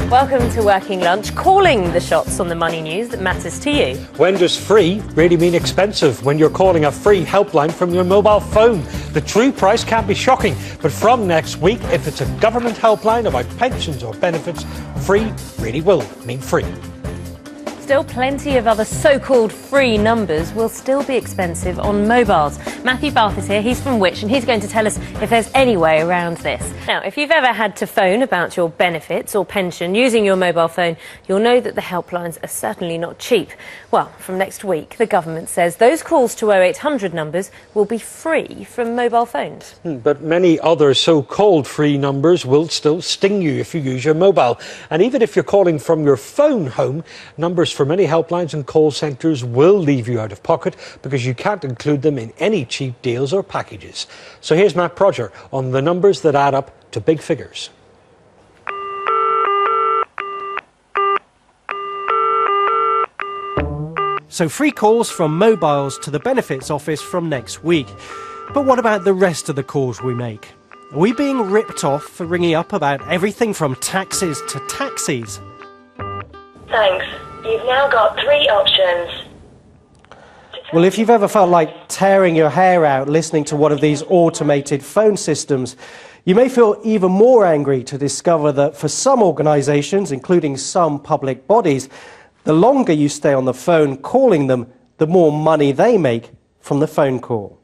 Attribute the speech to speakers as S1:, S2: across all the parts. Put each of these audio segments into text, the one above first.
S1: Welcome to Working Lunch, calling the shots on the money news that matters to you.
S2: When does free really mean expensive? When you're calling a free helpline from your mobile phone. The true price can be shocking, but from next week, if it's a government helpline about pensions or benefits, free really will mean free.
S1: Still, plenty of other so-called free numbers will still be expensive on mobiles. Matthew Bath is here, he's from Which, and he's going to tell us if there's any way around this. Now, if you've ever had to phone about your benefits or pension using your mobile phone, you'll know that the helplines are certainly not cheap. Well, from next week, the government says those calls to 0800 numbers will be free from mobile phones.
S2: But many other so-called free numbers will still sting you if you use your mobile. And even if you're calling from your phone home, numbers for many helplines and call centres will leave you out of pocket because you can't include them in any cheap deals or packages. So here's Matt Prodger on the numbers that add up to big figures.
S3: So free calls from mobiles to the benefits office from next week. But what about the rest of the calls we make? Are we being ripped off for ringing up about everything from taxes to taxis?
S4: Thanks. You've now got 3 options.
S3: Well, if you've ever felt like tearing your hair out listening to one of these automated phone systems, you may feel even more angry to discover that for some organisations, including some public bodies, the longer you stay on the phone calling them, the more money they make from the phone call.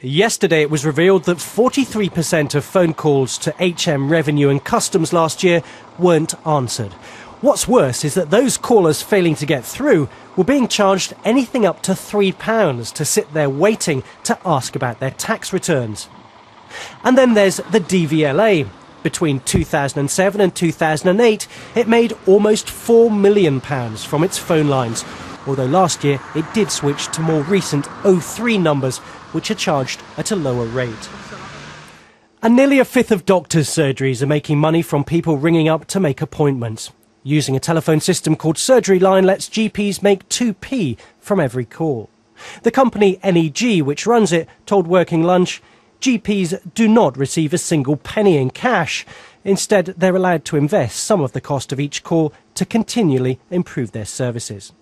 S3: Yesterday it was revealed that 43% of phone calls to HM Revenue and Customs last year weren't answered. What's worse is that those callers failing to get through were being charged anything up to £3 to sit there waiting to ask about their tax returns. And then there's the DVLA. Between 2007 and 2008, it made almost £4 million from its phone lines, although last year it did switch to more recent 03 numbers, which are charged at a lower rate. And nearly a fifth of doctors' surgeries are making money from people ringing up to make appointments. Using a telephone system called Surgery Line lets GPs make 2p from every call. The company NEG, which runs it, told Working Lunch, GPs do not receive a single penny in cash. Instead, they're allowed to invest some of the cost of each call to continually improve their services.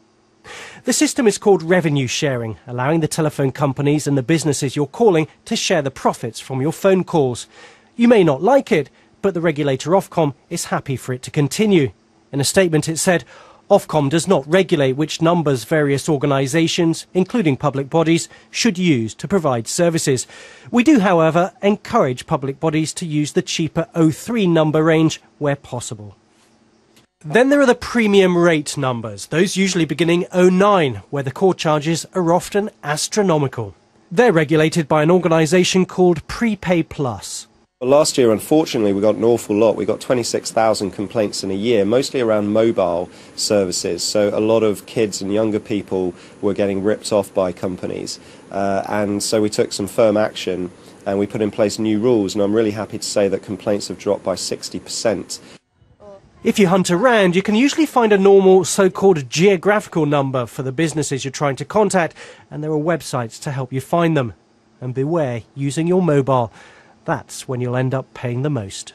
S3: The system is called revenue sharing, allowing the telephone companies and the businesses you're calling to share the profits from your phone calls. You may not like it, but the regulator Ofcom is happy for it to continue. In a statement it said, Ofcom does not regulate which numbers various organisations, including public bodies, should use to provide services. We do, however, encourage public bodies to use the cheaper 03 number range where possible. Then there are the premium rate numbers, those usually beginning 09, where the call charges are often astronomical. They're regulated by an organisation called Prepay Plus.
S5: Last year, unfortunately, we got an awful lot. We got 26,000 complaints in a year, mostly around mobile services. So a lot of kids and younger people were getting ripped off by companies. And so we took some firm action and we put in place new rules. And I'm really happy to say that complaints have dropped by 60%.
S3: If you hunt around, you can usually find a normal so-called geographical number for the businesses you're trying to contact. And there are websites to help you find them. And beware using your mobile. That's when you'll end up paying the most.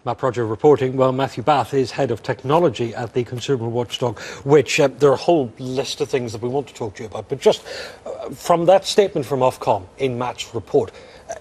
S2: Matt Prodger reporting. Well, Matthew Bath is head of technology at the consumer watchdog, which there are a whole list of things that we want to talk to you about. But just from that statement from Ofcom in Matt's report,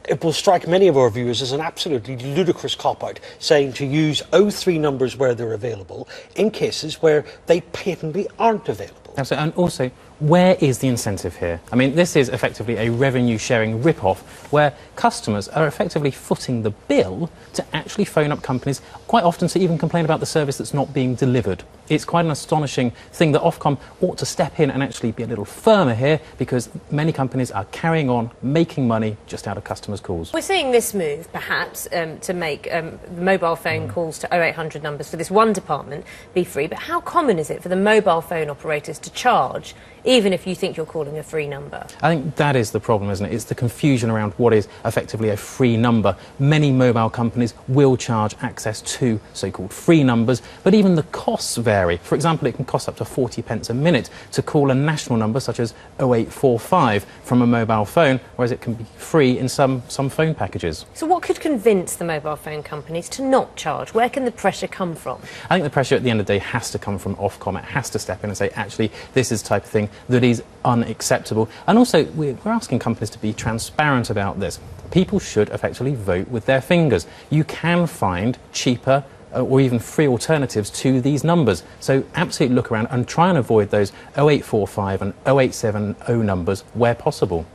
S2: it will strike many of our viewers as an absolutely ludicrous cop-out, saying to use 03 numbers where they're available in cases where they patently aren't available.
S6: Absolutely. And also, where is the incentive here? I mean, this is effectively a revenue-sharing rip-off where customers are effectively footing the bill to actually phone up companies, quite often to even complain about the service that's not being delivered. It's quite an astonishing thing that Ofcom ought to step in and actually be a little firmer here, because many companies are carrying on making money just out of customers' calls.
S1: We're seeing this move, perhaps, to make the mobile phone calls to 0800 numbers for this one department be free, but how common is it for the mobile phone operators to charge even if you think you're calling a free number.
S6: I think that is the problem, isn't it? It's the confusion around what is effectively a free number. Many mobile companies will charge access to so-called free numbers, but even the costs vary. For example, it can cost up to 40 pence a minute to call a national number such as 0845 from a mobile phone, whereas it can be free in some phone packages.
S1: So what could convince the mobile phone companies to not charge? Where can the pressure come from?
S6: I think the pressure at the end of the day has to come from Ofcom. It has to step in and say, actually, this is the type of thing that is unacceptable. And also, we're asking companies to be transparent about this. People should effectively vote with their fingers. You can find cheaper or even free alternatives to these numbers. So absolutely look around and try and avoid those 0845 and 0870 numbers where possible.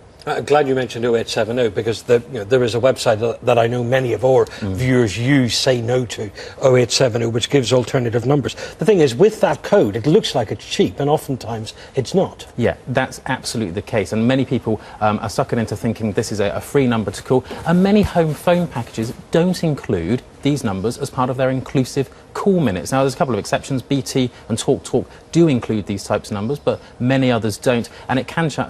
S2: Glad you mentioned 0870 because there is a website that I know many of our viewers use, Say No To, 0870, which gives alternative numbers. The thing is, with that code, it looks like it's cheap, and oftentimes it's not.
S6: Yeah, that's absolutely the case, and many people are suckered into thinking this is a free number to call, and many home phone packages don't include these numbers as part of their inclusive call minutes. Now, there's a couple of exceptions. BT and TalkTalk do include these types of numbers, but many others don't, and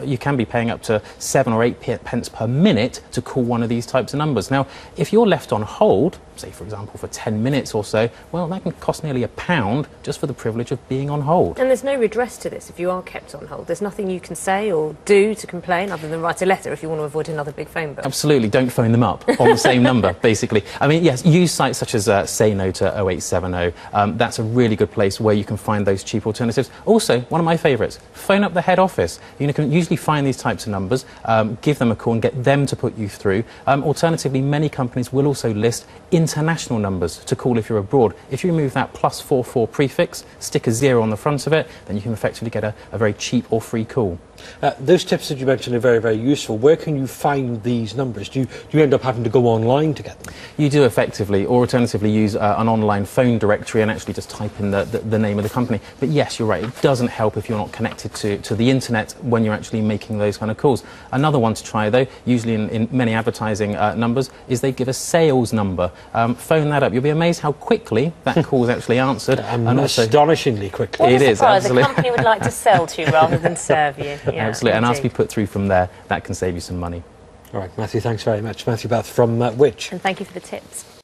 S6: you can be paying up to 7 or 8 pence per minute to call one of these types of numbers. Now, if you're left on hold, say for example for 10 minutes or so, well, that can cost nearly £1 just for the privilege of being on hold.
S1: And there's no redress to this if you are kept on hold. There's nothing you can say or do to complain other than write a letter if you want to avoid another big phone bill.
S6: Absolutely, don't phone them up on the same number, basically. I mean, yes, use sites such as Say No To 0870. That's a really good place where you can find those cheap alternatives. Also, one of my favourites, phone up the head office. You can usually find these types of numbers, give them a call and get them to put you through. Alternatively, many companies will also list international numbers to call if you're abroad. If you remove that +44 prefix, stick a 0 on the front of it, then you can effectively get a very cheap or free call.
S2: Those tips that you mentioned are very, very useful. Where can you find these numbers? Do you end up having to go online to get them?
S6: You do effectively, or alternatively use an online phone directory and actually just type in the name of the company. But yes, you're right, it doesn't help if you're not connected to the internet when you're actually making those kind of calls. Another one to try, though, usually in many advertising numbers, is they give a sales number. Phone that up. You'll be amazed how quickly that call is actually answered.
S2: And also, astonishingly quickly.
S1: What
S6: it
S1: a
S6: is,
S1: surprise
S6: absolutely.
S1: A company would like to sell to rather than serve you. Yeah,
S6: absolutely, and ask to
S1: indeed.
S6: be put through from there. That can save you some money.
S2: All right, Matthew, thanks very much. Matthew Bath from Which.
S1: And thank you for the tips.